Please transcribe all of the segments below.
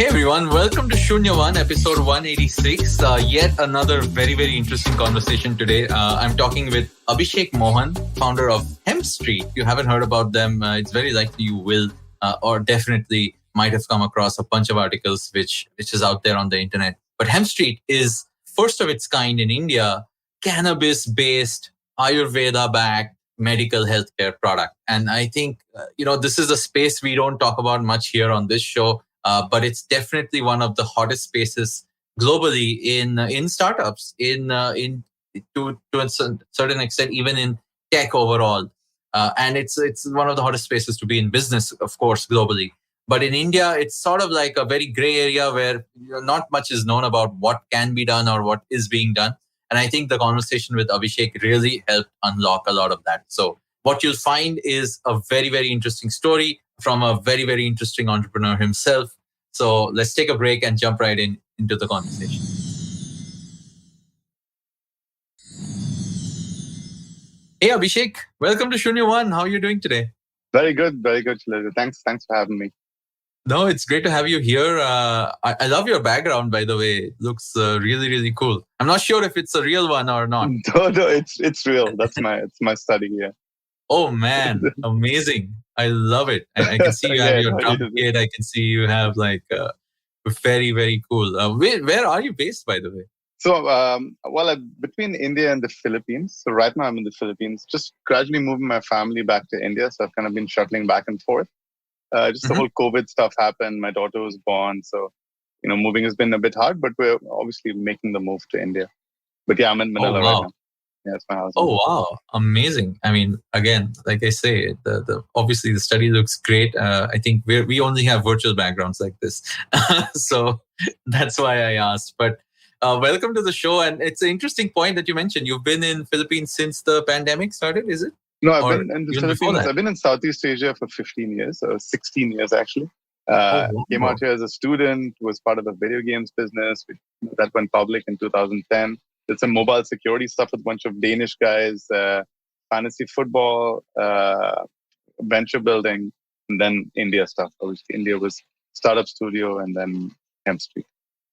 Hey everyone, welcome to Shunya One, episode 186. Yet another very, very interesting conversation today. I'm talking with Abhishek Mohan, founder of HempStreet. If you haven't heard about them, it's very likely you will, or definitely might have come across a bunch of articles which is out there on the internet. But HempStreet is first of its kind in India, cannabis-based, Ayurveda-backed medical healthcare product. And I think, this is a space we don't talk about much here on this show. But it's definitely one of the hottest spaces globally in startups, to a certain extent, even in tech overall. And it's one of the hottest spaces to be in business, of course, globally. But in India, it's sort of like a very gray area where not much is known about what can be done or what is being done. And I think the conversation with Abhishek really helped unlock a lot of that. So what you'll find is a very, very interesting story from a very, very interesting entrepreneur himself. So let's take a break and jump right into the conversation. Hey Abhishek, welcome to Shunya One. How are you doing today? Very good, Shiladitya. Thanks for having me. No, it's great to have you here. I love your background, by the way. It looks really, really cool. I'm not sure if it's a real one or not. No, it's real. It's my study here. Oh man, amazing. I love it. I can see you have your drum kit. I can see you have very, very cool. Where are you based, by the way? So, I'm between India and the Philippines. So right now I'm in the Philippines, just gradually moving my family back to India. So I've kind of been shuttling back and forth. The whole COVID stuff happened. My daughter was born. So, moving has been a bit hard, but we're obviously making the move to India. But yeah, I'm in Manila right now. Yeah, it's my house. Oh, wow. Amazing. I mean, again, like I say, the obviously the study looks great. I think we only have virtual backgrounds like this. So that's why I asked. But welcome to the show. And it's an interesting point that you mentioned. You've been in Philippines since the pandemic started, is it? No, I've been in the Philippines. I've been in Southeast Asia for 15 years, or 16 years actually. Came out here as a student, was part of the video games business. That went public in 2010. Did some mobile security stuff with a bunch of Danish guys, fantasy football, venture building, and then India stuff. Obviously, India was startup studio and then HempStreet.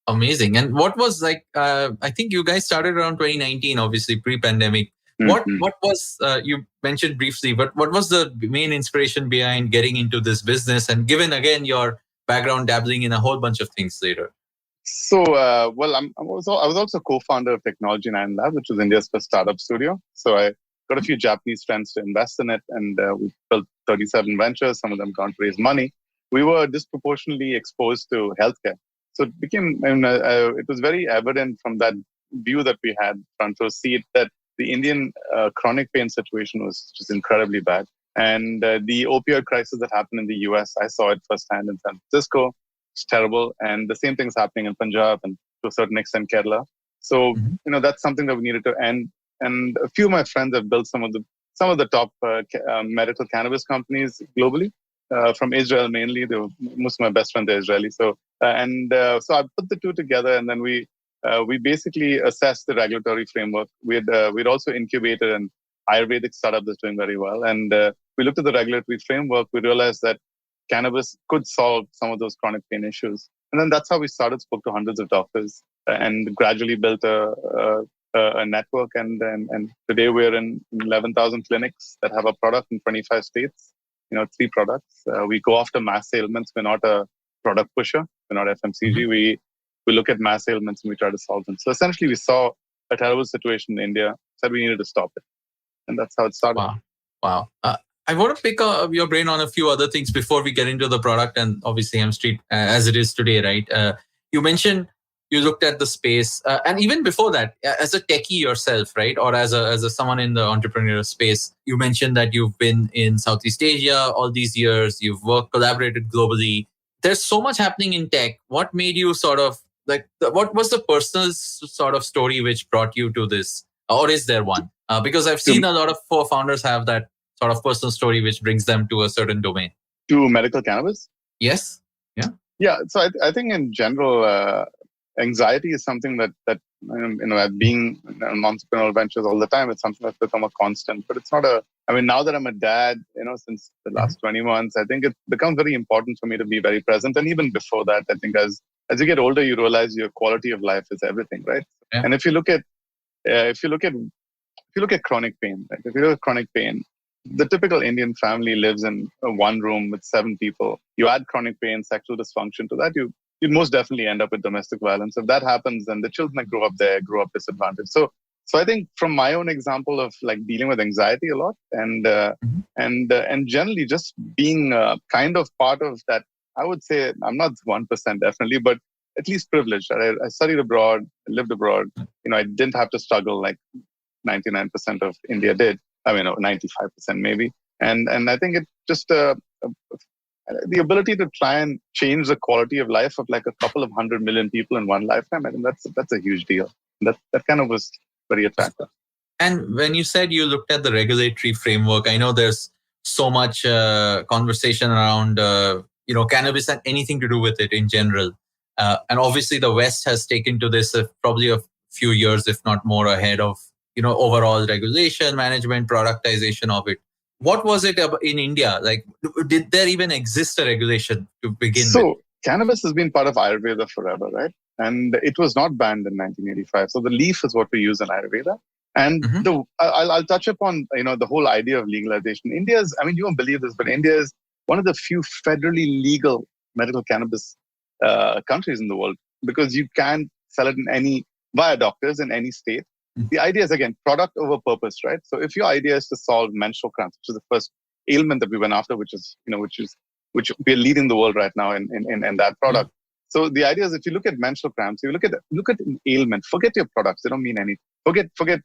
Amazing. And what was I think you guys started around 2019, obviously pre-pandemic. What was, you mentioned briefly, but what was the main inspiration behind getting into this business? And given, again, your background dabbling in a whole bunch of things later. So, I was also co-founder of Technology 9 Lab, which was India's first startup studio. So I got a few Japanese friends to invest in it, and we built 37 ventures. Some of them can't raise money. We were disproportionately exposed to healthcare. So it became, it was very evident from that view that we had, front row seat, that the Indian chronic pain situation was just incredibly bad. And the opioid crisis that happened in the US, I saw it firsthand in San Francisco. It's terrible. And the same thing's happening in Punjab and to a certain extent Kerala. So, that's something that we needed to end. And a few of my friends have built some of the top medical cannabis companies globally, from Israel mainly. Most of my best friends are Israeli. So I put the two together, and then we basically assessed the regulatory framework. We'd also incubated an Ayurvedic startup that's doing very well. And we looked at the regulatory framework. We realized that cannabis could solve some of those chronic pain issues. And then that's how we started, spoke to hundreds of doctors, and gradually built a network. And today we're in 11,000 clinics that have a product in 25 states, 3 products. We go after mass ailments. We're not a product pusher. We're not FMCG. We look at mass ailments and we try to solve them. So essentially we saw a terrible situation in India, said we needed to stop it. And that's how it started. Wow. I want to pick your brain on a few other things before we get into the product and obviously HempStreet as it is today, right? You mentioned you looked at the space, and even before that, as a techie yourself, right, or as a someone in the entrepreneurial space, you mentioned that you've been in Southeast Asia all these years. You've collaborated globally. There's so much happening in tech. What made you sort of what was the personal sort of story which brought you to this, or is there one? Because I've seen a lot of founders have that sort of personal story which brings them to a certain domain. To medical cannabis? Yes. Yeah. So I think in general, anxiety is something that At being in entrepreneurial ventures all the time, it's something that's become a constant. But it's not a. I mean, now that I'm a dad, since the last 20 months, I think it's become very important for me to be very present. And even before that, I think as you get older, you realize your quality of life is everything, right? Yeah. And if you look at chronic pain, right? If you look at chronic pain, the typical Indian family lives in one room with 7 people. You add chronic pain, sexual dysfunction to that, you'd most definitely end up with domestic violence. If that happens, then the children that grow up there grow up disadvantaged. So I think from my own example of like dealing with anxiety a lot and generally just being kind of part of that, I would say I'm not 1% definitely, but at least privileged. I studied abroad, I lived abroad. I didn't have to struggle like 99% of India did. 95% maybe. And I think it's just the ability to try and change the quality of life of like a couple of 100 million people in one lifetime. I think that's a huge deal. That kind of was very attractive. And when you said you looked at the regulatory framework, I know there's so much conversation around cannabis and anything to do with it in general. And obviously the West has taken to this probably a few years, if not more, ahead of overall regulation, management, productization of it. What was it in India? Like, did there even exist a regulation to begin with? So, cannabis has been part of Ayurveda forever, right? And it was not banned in 1985. So the leaf is what we use in Ayurveda. And I'll touch upon the whole idea of legalization. India's, you won't believe this, but India is one of the few federally legal medical cannabis countries in the world, because you can sell it via doctors in any state. The idea is, again, product over purpose, right? So if your idea is to solve menstrual cramps, which is the first ailment that we went after, which we're leading the world right now in that product. So the idea is, if you look at menstrual cramps, you look at an ailment. Forget your products; they don't mean anything. Forget.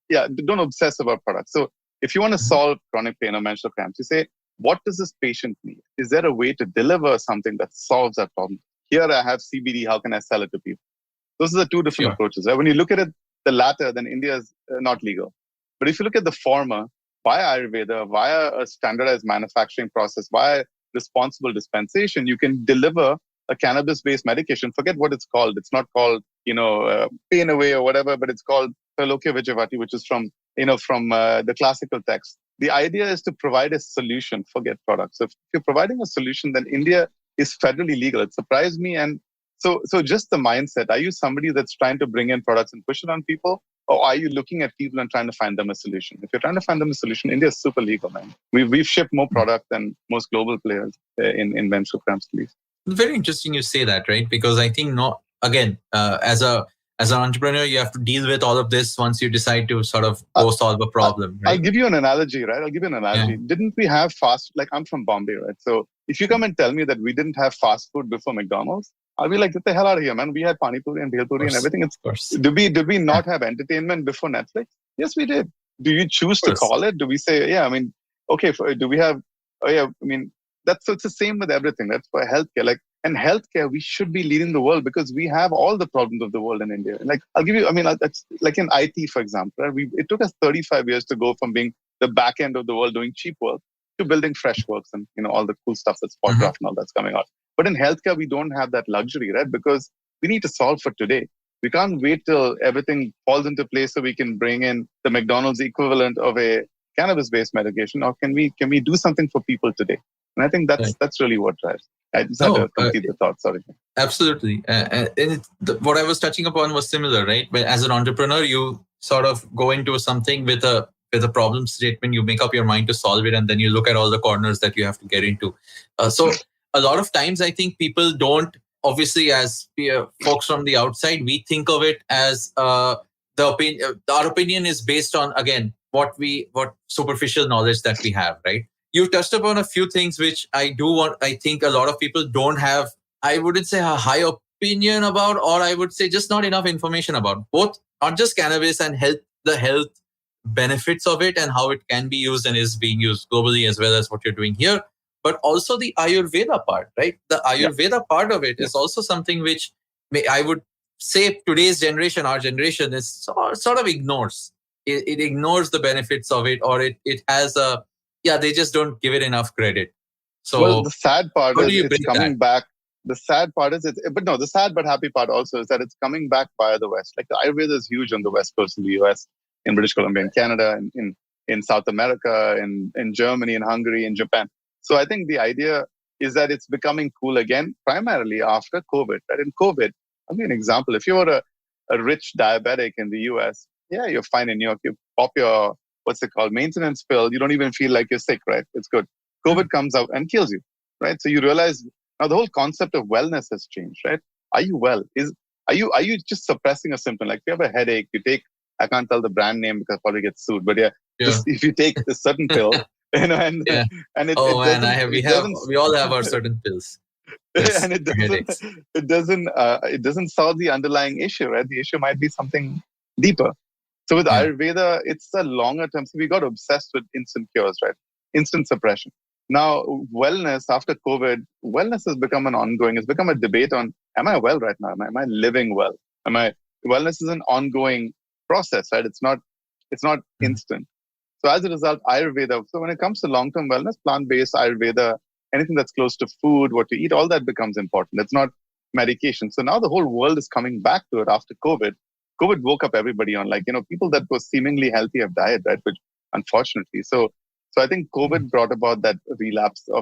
Yeah, don't obsess about products. So if you want to solve chronic pain or menstrual cramps, you say, what does this patient need? Is there a way to deliver something that solves that problem? Here I have CBD. How can I sell it to people? Those are the two different approaches. Right? When you look at it, the latter, then India is not legal. But if you look at the former, via Ayurveda, via a standardized manufacturing process, via responsible dispensation, you can deliver a cannabis-based medication. Forget what it's called. It's not called, pain away or whatever, but it's called Trailoke Vijayavati, which is from the classical text. The idea is to provide a solution. Forget products. So if you're providing a solution, then India is federally legal. It surprised me. And so just the mindset, are you somebody that's trying to bring in products and push it on people? Or are you looking at people and trying to find them a solution? If you're trying to find them a solution, India is super legal, man. We've shipped more product than most global players in menstrual cramps, at least. Very interesting you say that, right? Because I think, as an entrepreneur, you have to deal with all of this once you decide to sort of go solve a problem. Right? I'll give you an analogy, right? Yeah. Didn't we have I'm from Bombay, right? So if you come and tell me that we didn't have fast food before McDonald's, I'll be like, get the hell out of here, man. We had Pani Puri and Bhel Puri and everything. Did we not have entertainment before Netflix? Yes, we did. Do you choose to call it? Do we say, do we have, it's the same with everything. That's for healthcare. And healthcare, we should be leading the world because we have all the problems of the world in India. I'll give you, like in IT, for example, right? It took us 35 years to go from being the back end of the world doing cheap work to building Freshworks and, all the cool stuff that's Spotcraft and all that's coming out. But in healthcare, we don't have that luxury, right? Because we need to solve for today. We can't wait till everything falls into place so we can bring in the McDonald's equivalent of a cannabis-based medication, or can we do something for people today? And I think that's really what drives. I just had to complete the thought. Sorry. Absolutely. What I was touching upon was similar, right? But as an entrepreneur, you sort of go into something with a problem statement. You make up your mind to solve it, and then you look at all the corners that you have to get into. So a lot of times, I think people don't. Obviously, as folks from the outside, we think of it as the opinion. Our opinion is based on, again, what superficial knowledge that we have, right? You touched upon a few things which I think a lot of people don't have, I wouldn't say a high opinion about, or I would say just not enough information about both, not just cannabis and the health benefits of it and how it can be used and is being used globally, as well as what you're doing here, but also the Ayurveda part, right? The Ayurveda part of it is also something which I would say today's generation, our generation, is sort of ignores. It ignores the benefits of it, or it has they just don't give it enough credit. So the sad part is it's coming back. the sad part is, the sad but happy part also is that it's coming back via the West. Like the Ayurveda is huge on the West Coast of the US, in British Columbia, in Canada, in South America, in Germany, in Hungary, in Japan. So I think the idea is that it's becoming cool again, primarily after COVID. Right? In COVID, I'll give you an example. If you were a rich diabetic in the US, yeah, you're fine in New York. You pop your, what's it called, maintenance pill. You don't even feel like you're sick, right? It's good. COVID comes out and kills you, right? So you realize now the whole concept of wellness has changed, right? Are you well? Are you just suppressing a symptom? Like if you have a headache, you take, I can't tell the brand name because I'll probably get sued, but just if you take a certain pill, and it doesn't we all have our certain pills. And it doesn't solve the underlying issue, right? The issue might be something deeper. So with Ayurveda, it's a longer term. So we got obsessed with instant cures, right? Instant suppression. Now, wellness after COVID, wellness has become it's become a debate on, am I well right now? Am I living well? Wellness is an ongoing process, right? It's not instant. So as a result, Ayurveda, so when it comes to long-term wellness, plant-based Ayurveda, anything that's close to food, what you eat, all that becomes important. It's not medication. So now the whole world is coming back to it after COVID. COVID woke up everybody on people that were seemingly healthy have died, right? Which unfortunately. So I think COVID brought about that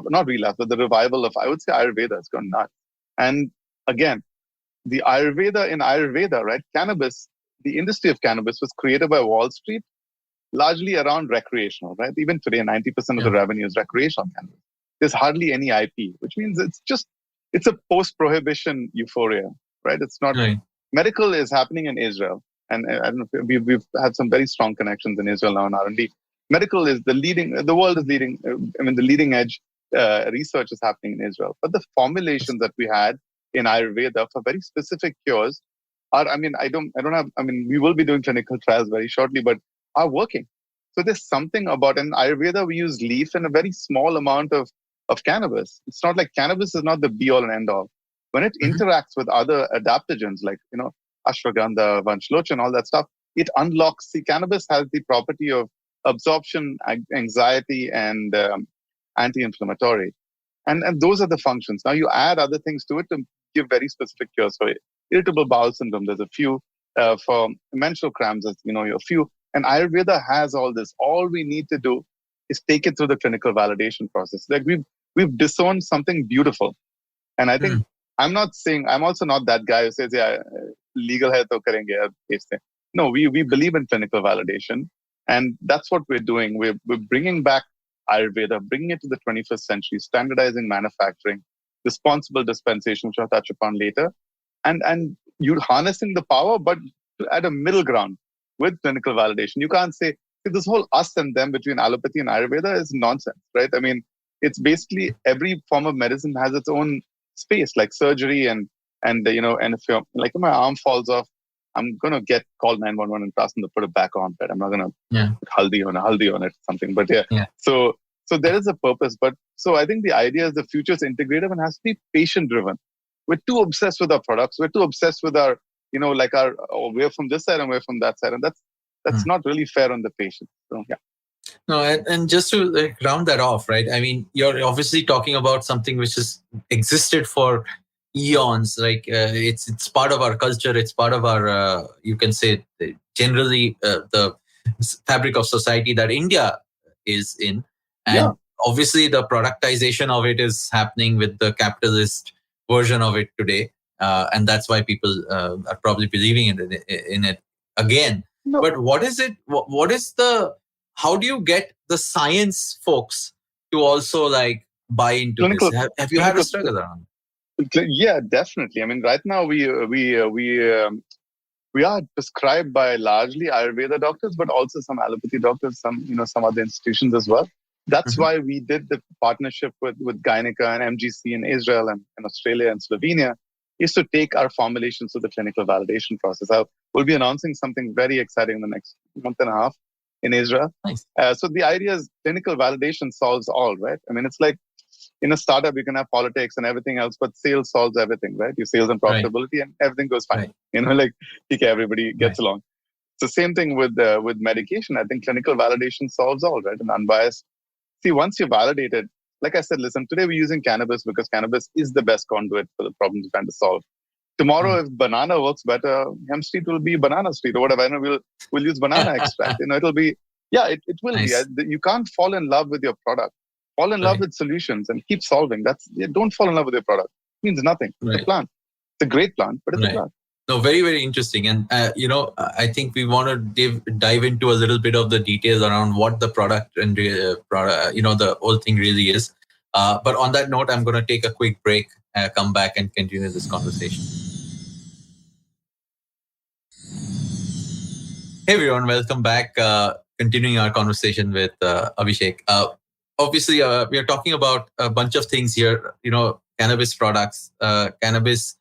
not relapse, but the revival of, I would say, Ayurveda. It's gone nuts. And again, the Ayurveda, right? Cannabis, the industry of cannabis was created by Wall Street, largely around recreational, right? Even today, 90% of the revenue is recreational cannabis. There's hardly any IP, which means it's a post-prohibition euphoria, right? It's not medical is happening in Israel, and I don't know. We've had some very strong connections in Israel now in R&D. Medical is the world is leading. The leading edge research is happening in Israel. But the formulations that we had in Ayurveda for very specific cures are, we will be doing clinical trials very shortly, but are working. So there's something about, in Ayurveda, we use leaf and a very small amount of cannabis. It's not like cannabis is not the be all and end all. When it interacts with other adaptogens like, ashwagandha, vanchlocha, all that stuff, it unlocks. See, cannabis has the property of absorption, anxiety, and anti-inflammatory. And those are the functions. Now you add other things to it to give very specific cures. For irritable bowel syndrome, there's a few. For menstrual cramps, there's, a few. And Ayurveda has all this. All we need to do is take it through the clinical validation process. Like we've disowned something beautiful. And I think I'm also not that guy who says, legal hai to karenge. No, we believe in clinical validation. And that's what we're doing. We're bringing back Ayurveda, bringing it to the 21st century, standardizing manufacturing, responsible dispensation, which I'll touch upon later. And you're harnessing the power, but at a middle ground with clinical validation. You can't say this whole us and them between allopathy and Ayurveda is nonsense, right? It's basically every form of medicine has its own space, like surgery and if my arm falls off, I'm going to call 911 and ask them to put it back on, right? I'm not going to put haldi on it or something, but So there is a purpose, but so I think the idea is the future is integrative and has to be patient driven. We're too obsessed with our products. We're too obsessed with our, we're from this side and we're from that side. And that's not really fair on the patient. So, yeah. No, and just to round that off, right? You're obviously talking about something which has existed for eons. Like it's part of our culture. It's part of our, you can say, generally the fabric of society that India is in. And obviously the productization of it is happening with the capitalist version of it today. And that's why people are probably believing in it again. No. But what is it? How do you get the science folks to also buy into this? Have you had a struggle around? Yeah, definitely. Right now we are prescribed by largely Ayurveda doctors, but also some allopathy doctors, some other institutions as well. That's why we did the partnership with Gyneka and MGC in Israel and Australia and Slovenia, is to take our formulations to the clinical validation process. We'll be announcing something very exciting in the next month and a half in Israel. Nice. So the idea is clinical validation solves all, right? It's like in a startup, you can have politics and everything else, but sales solves everything, right? Your sales and profitability and everything goes fine. Right. Everybody gets along. It's the same thing with medication. I think clinical validation solves all, right? And unbiased. See, once you're validated, like I said, listen, today we're using cannabis because cannabis is the best conduit for the problems we're trying to solve. Tomorrow, if banana works better, HempStreet will be banana street or whatever. I know we'll use banana extract. It'll be, it will be. Nice. You can't fall in love with your product. Fall in love with solutions and keep solving. Don't fall in love with your product. It means nothing. It's a plant. It's a great plant, but it's a plant. No, very, very interesting. And, I think we want to dive into a little bit of the details around what the product and, the whole thing really is. But on that note, I'm going to take a quick break, come back and continue this conversation. Hey, everyone. Welcome back. Continuing our conversation with Abhishek. Obviously, we are talking about a bunch of things here, cannabis products, cannabis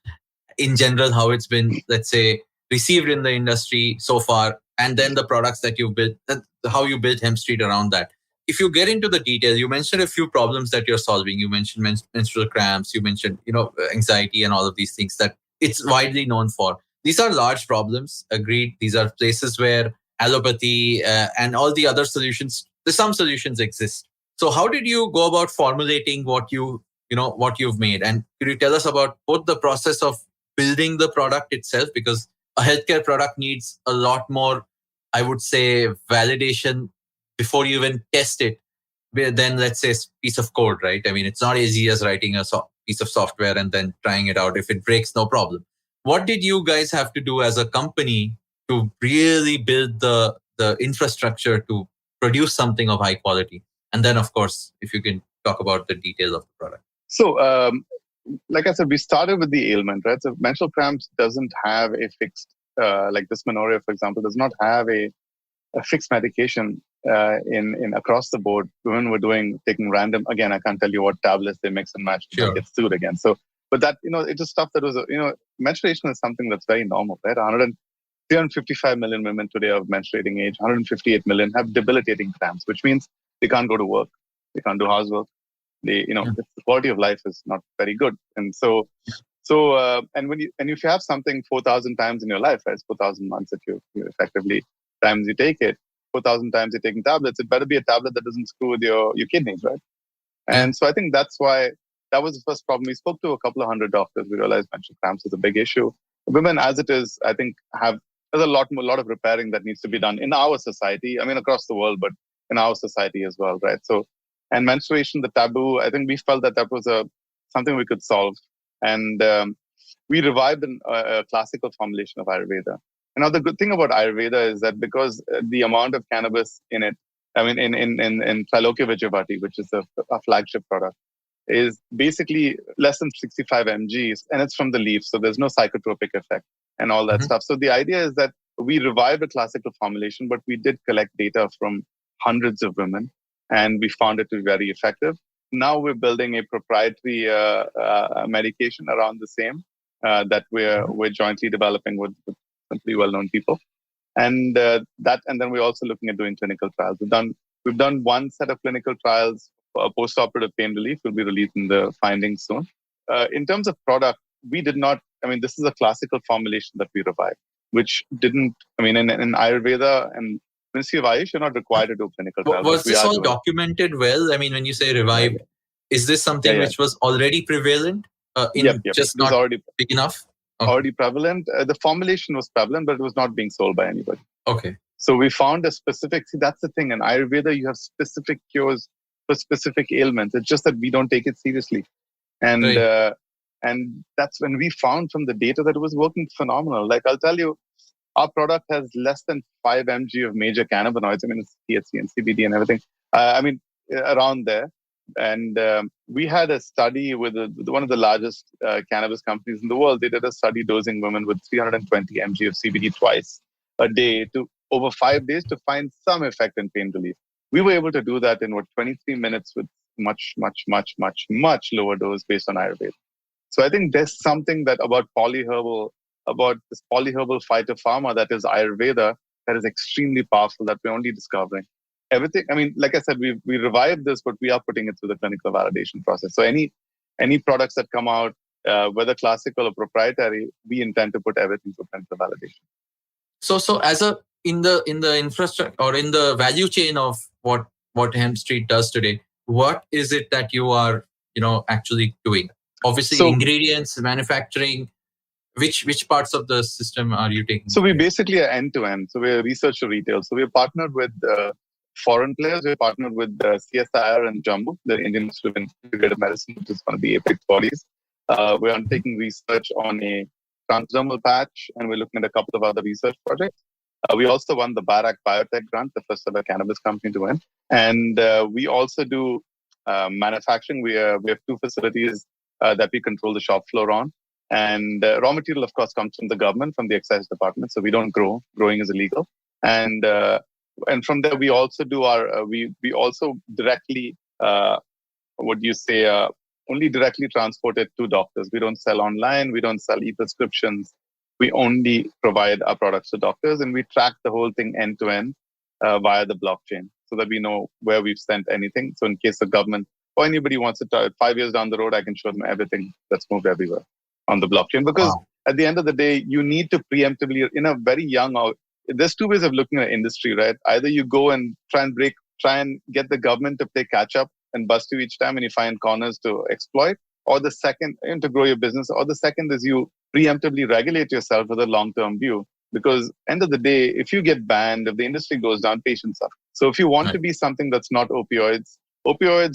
in general, how it's been, let's say, received in the industry so far, and then the products that you've built, how you built HempStreet around that. If you get into the details, you mentioned a few problems that you're solving. You mentioned menstrual cramps. You mentioned, anxiety and all of these things that it's widely known for. These are large problems. Agreed. These are places where allopathy and all the other solutions, some solutions exist. So how did you go about formulating what you've made? And could you tell us about both the process of building the product itself, because a healthcare product needs a lot more, I would say, validation before you even test it than, let's say, a piece of code, right? I mean, it's not easy as writing a piece of software and then trying it out. If it breaks, no problem. What did you guys have to do as a company to really build the infrastructure to produce something of high quality? And then, of course, if you can talk about the details of the product. So, like I said, we started with the ailment, right? So menstrual cramps doesn't have a fixed, like dysmenorrhea, for example, does not have a fixed medication in across the board. Women were taking random, again, I can't tell you what tablets they mix and match to get sued again. So, but that, it's just stuff that was, menstruation is something that's very normal, right? 355 million women today of menstruating age, 158 million have debilitating cramps, which means they can't go to work, they can't do housework. The quality of life is not very good, and so and if you have something 4,000 times in your life, right, 4,000 months that you effectively times you take it, 4,000 times you're taking tablets, it better be a tablet that doesn't screw with your kidneys, right? And so I think that's why that was the first problem. We spoke to a couple of hundred doctors. We realized menstrual cramps is a big issue. Women, as it is, I think there's a lot of repairing that needs to be done in our society. I mean, across the world, but in our society as well, right? So. And menstruation, the taboo, I think we felt that was something we could solve. And we revived a classical formulation of Ayurveda. And now the good thing about Ayurveda is that because the amount of cannabis in it, I mean, in Trailoki Vijayavati, which is a flagship product, is basically less than 65 mgs, and it's from the leaf. So there's no psychotropic effect and all that stuff. So the idea is that we revived a classical formulation, but we did collect data from hundreds of women. And we found it to be very effective. Now we're building a proprietary medication around the same that we're jointly developing with some pretty well-known people, and then we're also looking at doing clinical trials. We've done one set of clinical trials for post-operative pain relief. We'll be releasing the findings soon. In terms of product, we did not. I mean, this is a classical formulation that we revived, which didn't. I mean, in Ayurveda and Ministry of Ayush, you're not required to do clinical trials. Was this all documented well? I mean, when you say revived, is this something which was already prevalent? Just not already big enough? Okay. Already prevalent. The formulation was prevalent, but it was not being sold by anybody. Okay. So we found a specific, that's the thing. In Ayurveda, you have specific cures for specific ailments. It's just that we don't take it seriously. And and that's when we found from the data that it was working phenomenal. Like I'll tell you, our product has less than 5 mg of major cannabinoids. I mean, it's THC and CBD and everything. Around there. And we had a study with one of the largest cannabis companies in the world. They did a study dosing women with 320 mg of CBD twice a day to over 5 days to find some effect in pain relief. We were able to do that in 23 minutes with much, much, much, much, much lower dose based on Ayurveda. So I think there's something that about this polyherbal phytopharma that is Ayurveda that is extremely powerful that we're only discovering. Everything, I mean, like I said, we revived this, but we are putting it through the clinical validation process. So any products that come out, whether classical or proprietary, we intend to put everything through clinical validation. So as in the infrastructure or in the value chain of what HempStreet does today, what is it that you are, actually doing? Obviously, So, ingredients, manufacturing. Which parts of the system are you taking? so we basically are end to end. So we're research to retail. So we're partnered with foreign players. We're partnered with CSIR and Jammu, the Indian Institute of Integrative Medicine, which is one of the apex bodies. We're undertaking research on a transdermal patch, and we're looking at a couple of other research projects. We also won the Bharat Biotech grant, the first ever cannabis company to win. And we also do manufacturing. We have two facilities that we control the shop floor on. And raw material, of course, comes from the government, from the excise department. So we don't grow. Growing is illegal. And from there, we also do our, we also directly, only directly transport it to doctors. We don't sell online. We don't sell e-prescriptions. We only provide our products to doctors, and we track the whole thing end to end via the blockchain, so that we know where we've sent anything. So in case the government or anybody wants to try 5 years down the road, I can show them everything that's moved everywhere on the blockchain. Because at the end of the day, you need to preemptively, in a very young, there's two ways of looking at industry, right? Either you go and try and get the government to play catch up and bust you each time, and you find corners to exploit, or the second, and to grow your business, or the second is you preemptively regulate yourself with a long-term view. Because end of the day, if you get banned, if the industry goes down, patients suffer. So if you want to be something that's not opioids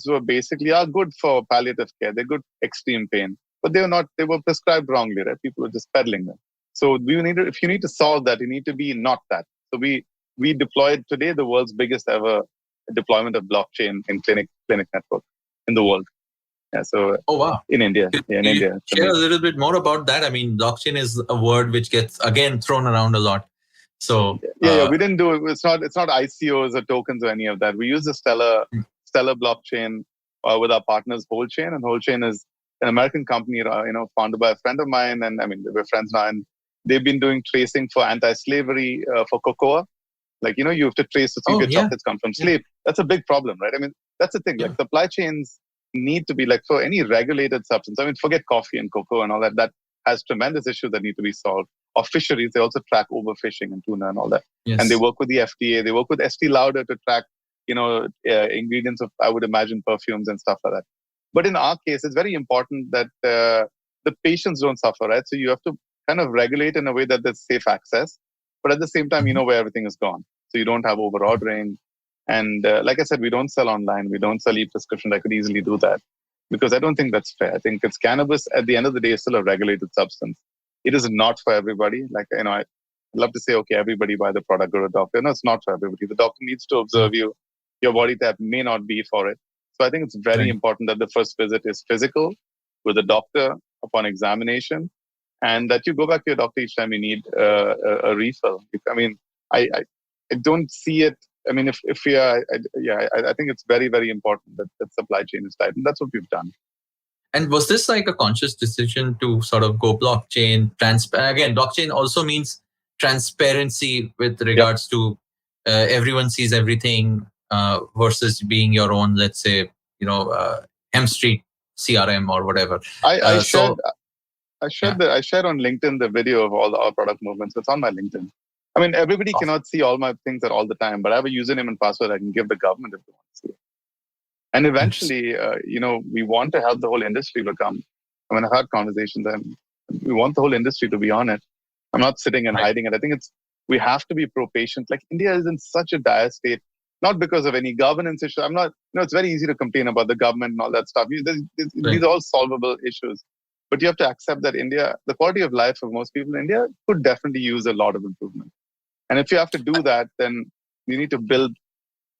were basically are good for palliative care. They're good extreme pain, but they were prescribed wrongly, right? People were just peddling them. So if you need to solve that, you need to be not that. So we deployed today the world's biggest ever deployment of blockchain in clinic network in the world. Yeah, so in India. In India. Share a little bit more about that. I mean, blockchain is a word which gets again thrown around a lot. So we didn't do it. It's not ICOs or tokens or any of that. We use the Stellar blockchain with our partners WholeChain, and WholeChain is an American company, founded by a friend of mine, and I mean we're friends now. And they've been doing tracing for anti-slavery for cocoa. Like you have to trace to see if your chocolates come from slave. That's a big problem, right? I mean that's the thing. Like supply chains need to be like for any regulated substance. I mean, forget coffee and cocoa and all that. That has tremendous issues that need to be solved. Or fisheries, they also track overfishing and tuna and all that. Yes. And they work with the FDA. They work with Estee Lauder to track, ingredients of, I would imagine, perfumes and stuff like that. But in our case, it's very important that the patients don't suffer, right? So you have to kind of regulate in a way that there's safe access. But at the same time, you know where everything is gone. So you don't have over-ordering. And like I said, we don't sell online. We don't sell e-prescriptions. I could easily do that because I don't think that's fair. I think it's cannabis. At the end of the day, is still a regulated substance. It is not for everybody. Like, I'd love to say, okay, everybody buy the product, go to a doctor. No, it's not for everybody. The doctor needs to observe you. Your body type may not be for it. So I think it's very important that the first visit is physical with a doctor upon examination, and that you go back to your doctor each time you need a refill. I mean, I don't see it. I mean, I think it's very, very important that supply chain is tight, and that's what we've done. And was this like a conscious decision to sort of go blockchain? Again, blockchain also means transparency with regards to everyone sees everything versus being your own, let's say, HempStreet CRM or whatever. I shared on LinkedIn the video of all our product movements. It's on my LinkedIn. I mean, everybody cannot see all my things at all the time, but I have a username and password I can give the government if they want to see it. And eventually, we want to help the whole industry become. I mean, I've had conversations and we want the whole industry to be on it. I'm not sitting and hiding it. I think we have to be pro-patient. Like India is in such a dire state, not because of any governance issue. I'm not, it's very easy to complain about the government and all that stuff. These are all solvable issues. But you have to accept that the quality of life of most people in India could definitely use a lot of improvement. And if you have to do that, then you need to build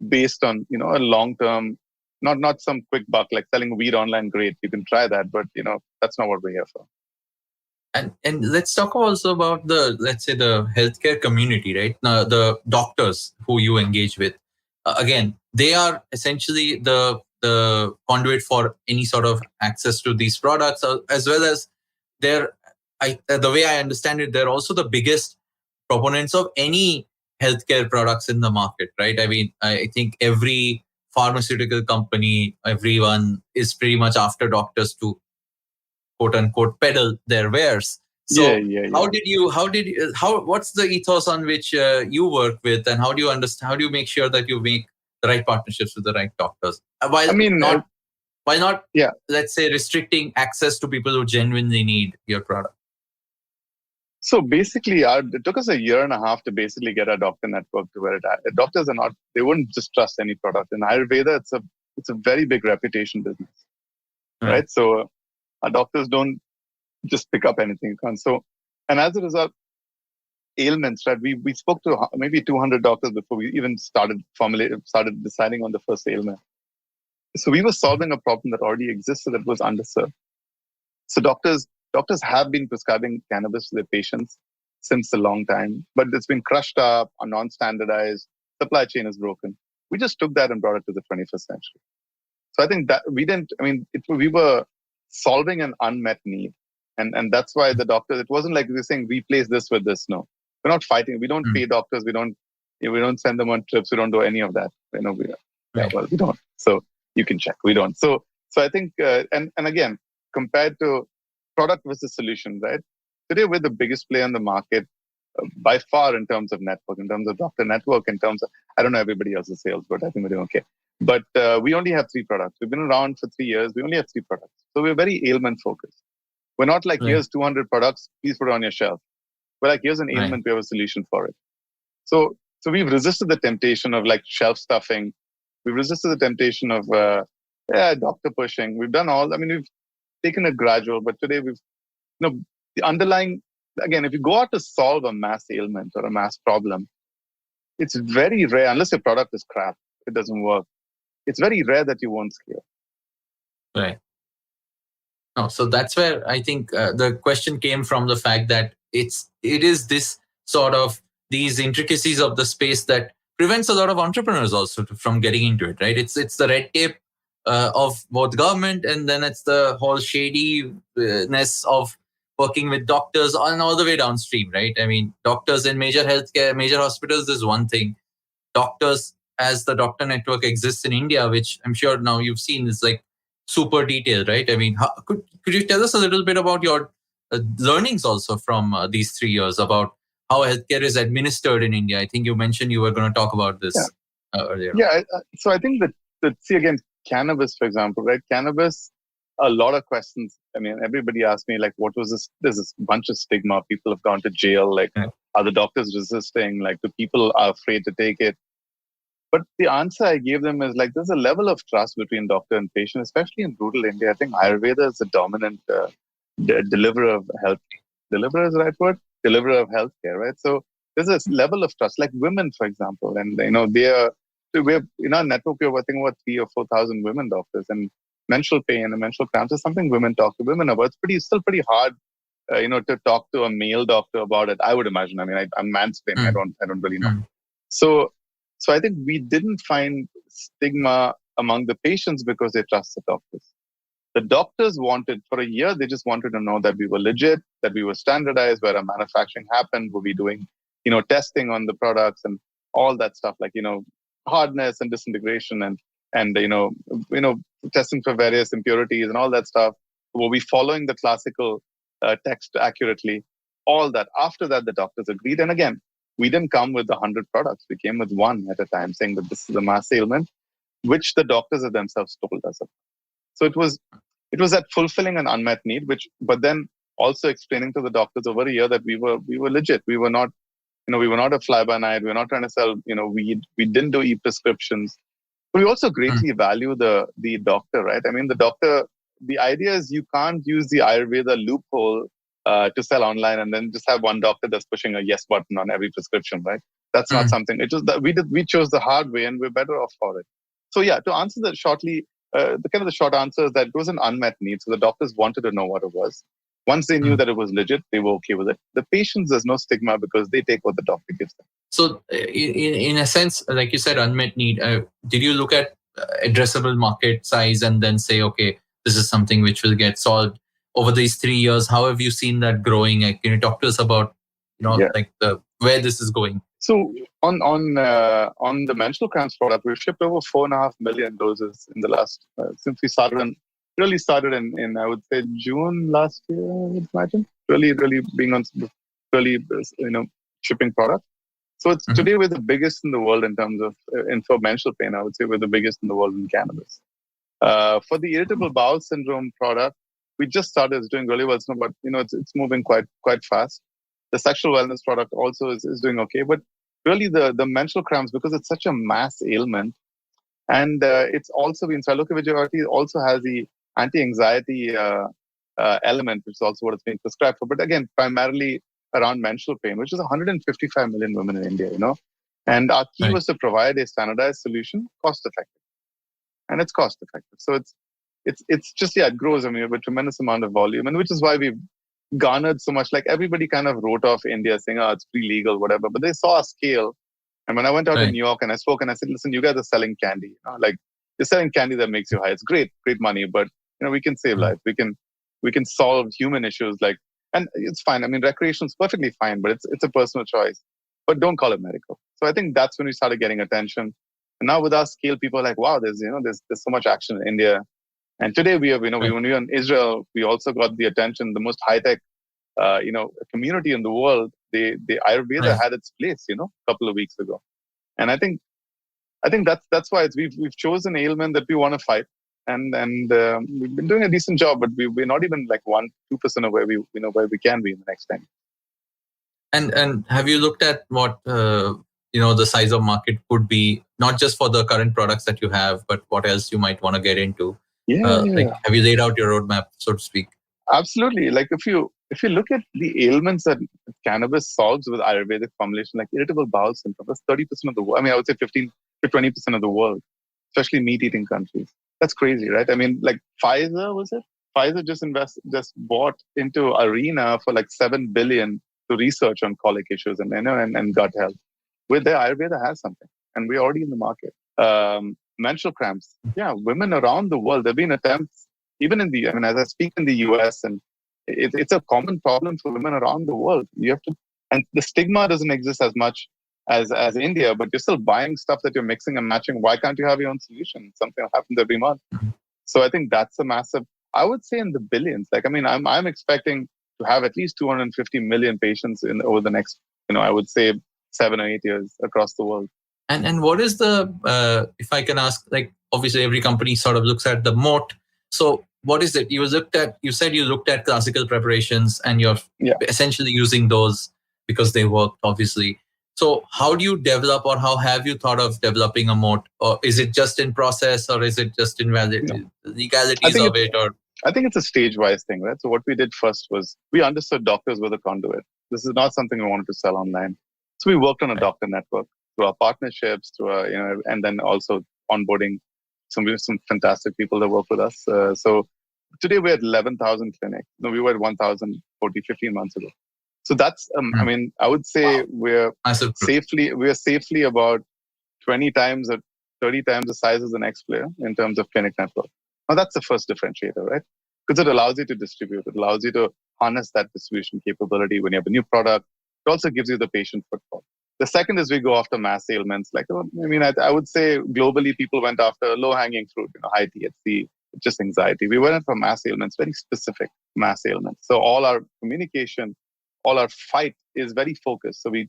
based on, a long-term, not some quick buck, like selling weed online, great. You can try that, but, that's not what we're here for. And let's talk also about the healthcare community, right? Now, the doctors who you engage with, again, they are essentially the conduit for any sort of access to these products, as well as the way I understand it, they're also the biggest proponents of any healthcare products in the market, right? I mean, I think every pharmaceutical company, everyone is pretty much after doctors to quote unquote peddle their wares. So what's the ethos on which you work with, and how do you make sure that you make the right partnerships with the right doctors. While I mean, not, yeah. let's say, restricting access to people who genuinely need your product. So basically, it took us a year and a half to basically get our doctor network to where it at. Doctors they wouldn't just trust any product. In Ayurveda, it's a very big reputation business, right? So our doctors don't just pick up anything. And as a result, ailments, right? We spoke to maybe 200 doctors before we even started deciding on the first ailment. So we were solving a problem that already existed that was underserved. So doctors have been prescribing cannabis to their patients since a long time, but it's been crushed up or non-standardized. Supply chain is broken. We just took that and brought it to the 21st century. So I think that we were solving an unmet need. And that's why the doctors, it wasn't like we were saying, replace this with this. No, we're not fighting. We don't pay doctors. We don't send them on trips. We don't do any of that. We don't. So you can check. We don't. So I think, and again, compared to product versus solution, right? Today, we're the biggest player in the market by far in terms of network, in terms of doctor network, in terms of, I don't know everybody else's sales, but I think we're doing okay. But we only have 3 products. We've been around for 3 years. We only have 3 products. So we're very ailment focused. We're not like, here's 200 products, please put it on your shelf. We're like, here's an ailment, we have a solution for it. So we've resisted the temptation of like shelf stuffing. We've resisted the temptation of doctor pushing. We've done we've taken it gradual, but today the underlying, again, if you go out to solve a mass ailment or a mass problem, it's very rare, unless your product is crap, it doesn't work. It's very rare that you won't scale. Right. No, so that's where I think the question came from, the fact that it is this sort of these intricacies of the space that prevents a lot of entrepreneurs also from getting into it, right? It's the red tape of both government, and then it's the whole shadiness of working with doctors and all the way downstream, right? I mean, doctors in major healthcare, major hospitals is one thing. Doctors, as the doctor network exists in India, which I'm sure now you've seen, is like super detailed, right? I mean, could you tell us a little bit about your learnings also from these 3 years about how healthcare is administered in India? I think you mentioned you were going to talk about this earlier. Yeah, so I think that see again, cannabis, for example, right? Cannabis, a lot of questions. I mean, everybody asked me like, what was this? There's this bunch of stigma. People have gone to jail. Like, are the doctors resisting? Like, the people are afraid to take it. But the answer I gave them is like, there's a level of trust between doctor and patient, especially in rural India. I think Ayurveda is the dominant deliverer of health. Deliverer is the right word? Deliverer of healthcare, right? So there's this level of trust, like women, for example, and we have in our network, we're working about 3,000 or 4,000 women doctors, and menstrual pain and menstrual cramps is something women talk to women about. It's still pretty hard, to talk to a male doctor about it. I would imagine. I mean, I'm mansplaining. I don't really know. So I think we didn't find stigma among the patients because they trust the doctors. The doctors wanted, for a year, they just wanted to know that we were legit, that we were standardized, where our manufacturing happened, were we doing, testing on the products and all that stuff, like, hardness and disintegration and testing for various impurities and all that stuff. Were we following the classical text accurately? All that. After that, the doctors agreed. And again, we didn't come with 100 products. We came with 1 at a time, saying that this is a mass ailment, which the doctors have themselves told us about. So it was that fulfilling an unmet need, but then also explaining to the doctors over a year that we were legit. We were not, we were not a fly by night. We were not trying to sell, weed. We didn't do e-prescriptions. But we also greatly value the doctor, right? I mean, the doctor, the idea is you can't use the Ayurveda loophole to sell online and then just have one doctor that's pushing a yes button on every prescription, right? That's not something. It was that we chose the hard way, and we're better off for it. So yeah, to answer that shortly, the short answer is that it was an unmet need. So the doctors wanted to know what it was. Once they knew that it was legit, they were okay with it. The patients, there's no stigma because they take what the doctor gives them. So in a sense, like you said, unmet need, did you look at addressable market size and then say, okay, this is something which will get solved over these 3 years? How have you seen that growing? Can you talk to us about, like where this is going? So on the menstrual cramps product, we've shipped over 4.5 million doses in the last since we really started in I would say June last year. I would imagine really being on really shipping product. So it's today we're the biggest in the world in terms of, and for menstrual pain, I would say we're the biggest in the world in cannabis. For the irritable bowel syndrome product, we just started. It's doing really well. It's not, but it's moving quite fast. The sexual wellness product also is doing okay, but really the menstrual cramps, because it's such a mass ailment, and it's also been, Salocavir also has the anti-anxiety element, which is also what it's being prescribed for. But again, primarily around menstrual pain, which is 155 million women in India, And our key was to provide a standardized solution, cost effective. And it's cost effective. So it's just, it grows. I mean, we have a tremendous amount of volume, and which is why we've garnered so much. Like everybody kind of wrote off India saying, it's pre-legal, whatever. But they saw a scale. And when I went out to New York and I spoke and I said, listen, you guys are selling candy. Like you're selling candy that makes you high. It's great money, but we can save lives. We can solve human issues, and it's fine. I mean, recreation is perfectly fine, but it's a personal choice. But don't call it medical. So I think that's when we started getting attention. And now with our scale, people are like, wow, there's so much action in India. And today we have, when we were in Israel, we also got the attention, the most high-tech, community in the world. The Ayurveda had its place, a couple of weeks ago. And I think that's why we've chosen an ailment that we want to fight. And we've been doing a decent job, but we're not even like 1-2% of where we can be in the next 10. And have you looked at what the size of market could be, not just for the current products that you have, but what else you might want to get into? Have you laid out your roadmap, so to speak? Absolutely. Like if you look at the ailments that cannabis solves with Ayurvedic formulation, like irritable bowel syndrome, that's 30% of the world. I mean, I would say 15 to 20% of the world, especially meat-eating countries. That's crazy, right? I mean, like Pfizer, was it? Pfizer just bought into Arena for like $7 billion to research on colic issues and gut health. With their Ayurveda has something, and we're already in the market. Menstrual cramps, women around the world. There've been attempts, even as I speak in the US, and it's a common problem for women around the world. You have to, and the stigma doesn't exist as much as India, but you're still buying stuff that you're mixing and matching. Why can't you have your own solution? Something happens every month. So I think that's a massive, I would say in the billions. Like, I mean, I'm expecting to have at least 250 million patients over the next, I would say 7 or 8 years across the world. And what is the, if I can ask, like obviously every company sort of looks at the moat. So what is it? You said you looked at classical preparations and you're essentially using those because they worked, obviously. So how do you develop, or how have you thought of developing a moat? Or is it just in process, or is it just in legalities of it? Or I think it's a stage-wise thing, right? So what we did first was we understood doctors were the conduit. This is not something we wanted to sell online. So we worked on a doctor network through our partnerships, through our, and then also onboarding some fantastic people that work with us. So today we're at 11,000 clinics. No, we were at 1,040, 15 months ago. So that's, I mean, I would say we're safely about 20 times or 30 times the size of the next player in terms of clinic network. Now that's the first differentiator, right? Because it allows you to distribute. It allows you to harness that distribution capability when you have a new product. It also gives you the patient footfall. The second is we go after mass ailments. Like, I would say globally people went after low-hanging fruit, high THC, just anxiety. We went for mass ailments, very specific mass ailments. So all our communication, all our fight is very focused. So we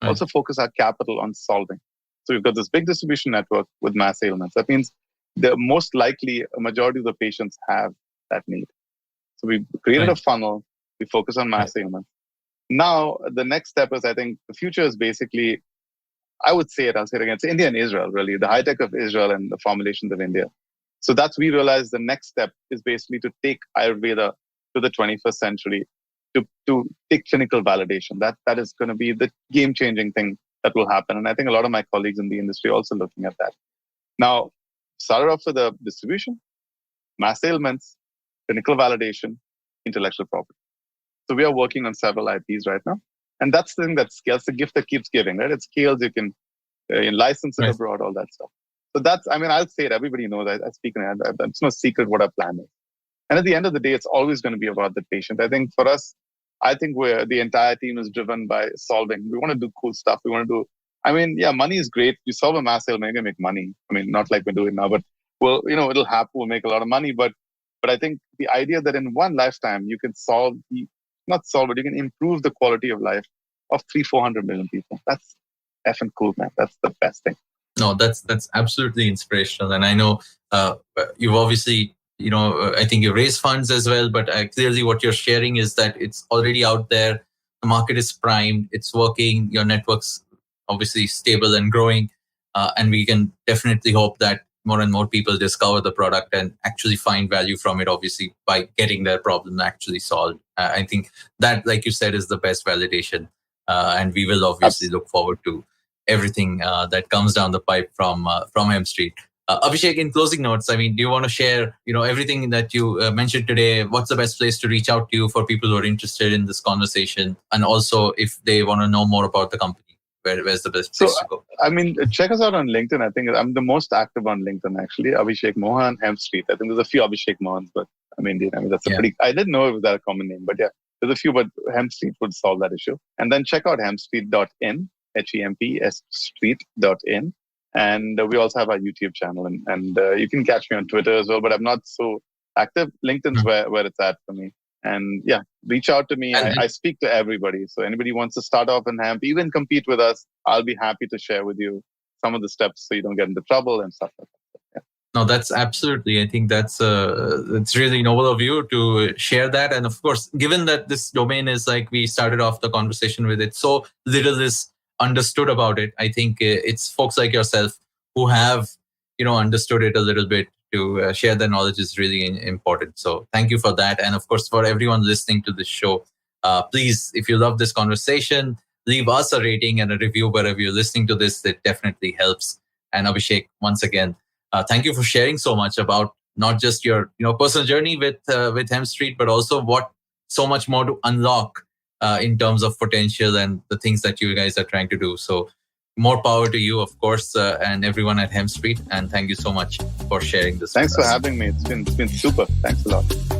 also focus our capital on solving. So we've got this big distribution network with mass ailments. That means the most likely a majority of the patients have that need. So we created a funnel. We focus on mass ailments. Now, the next step is, I think, the future is basically, I'll say it again, it's India and Israel, really, the high tech of Israel and the formulations of India. So we realized the next step is basically to take Ayurveda to the 21st century, to take clinical validation. That is going to be the game-changing thing that will happen. And I think a lot of my colleagues in the industry are also looking at that. Now, started off with the distribution, mass ailments, clinical validation, intellectual property. So we are working on several IPs right now. And that's the thing that scales, the gift that keeps giving, right? It scales, you can license it abroad, all that stuff. So I'll say it, everybody knows, I speak in it, it's no secret what our plan is. And at the end of the day, it's always going to be about the patient. I think for us, the entire team is driven by solving. We want to do cool stuff. We want to do, money is great. You solve a mass ailment, you make money. Not like we're doing now, but it'll happen. We'll make a lot of money. But I think the idea that in one lifetime, you can you can improve the quality of life of 300-400 million people. effing cool, man. That's the best thing. No, that's absolutely inspirational. And I know you've obviously, I think you raise funds as well, but clearly what you're sharing is that it's already out there. The market is primed. It's working. Your network's obviously stable and growing. And we can definitely hope that more and more people discover the product and actually find value from it, obviously, by getting their problem actually solved. I think that, like you said, is the best validation. And we will obviously look forward to everything that comes down the pipe from HempStreet. Abhishek, in closing notes, I mean, do you want to share, everything that you mentioned today? What's the best place to reach out to you for people who are interested in this conversation? And also, if they want to know more about the company, where's the best place to go? I mean, check us out on LinkedIn. I think I'm the most active on LinkedIn, actually. Abhishek Mohan, HempStreet. I think there's a few Abhishek Mohans, but I mean, that's a pretty, I didn't know it was that a common name, but yeah, there's a few, but HempStreet would solve that issue. And then check out hempstreet.in. HEMPStreet.in. And we also have our YouTube channel, and you can catch me on Twitter as well, but I'm not so active. LinkedIn's where it's at for me. And yeah, reach out to me. I speak to everybody. So anybody wants to start off in hemp, even compete with us, I'll be happy to share with you some of the steps so you don't get into trouble and stuff like that. Yeah. No, that's absolutely. I think that's it's really noble of you to share that. And of course, given that this domain is like we started off the conversation with, it so little is understood about it. I think it's folks like yourself who have, understood it a little bit to share their knowledge is really important. So thank you for that. And of course, for everyone listening to this show, please, if you love this conversation, leave us a rating and a review wherever you're listening to this. It definitely helps. And Abhishek, once again, thank you for sharing so much about not just your, personal journey with HempStreet, but also what so much more to unlock in terms of potential and the things that you guys are trying to do. So more power to you, of course, and everyone at HempStreet. And thank you so much for sharing this. Thanks for having me. It's been super. Thanks a lot.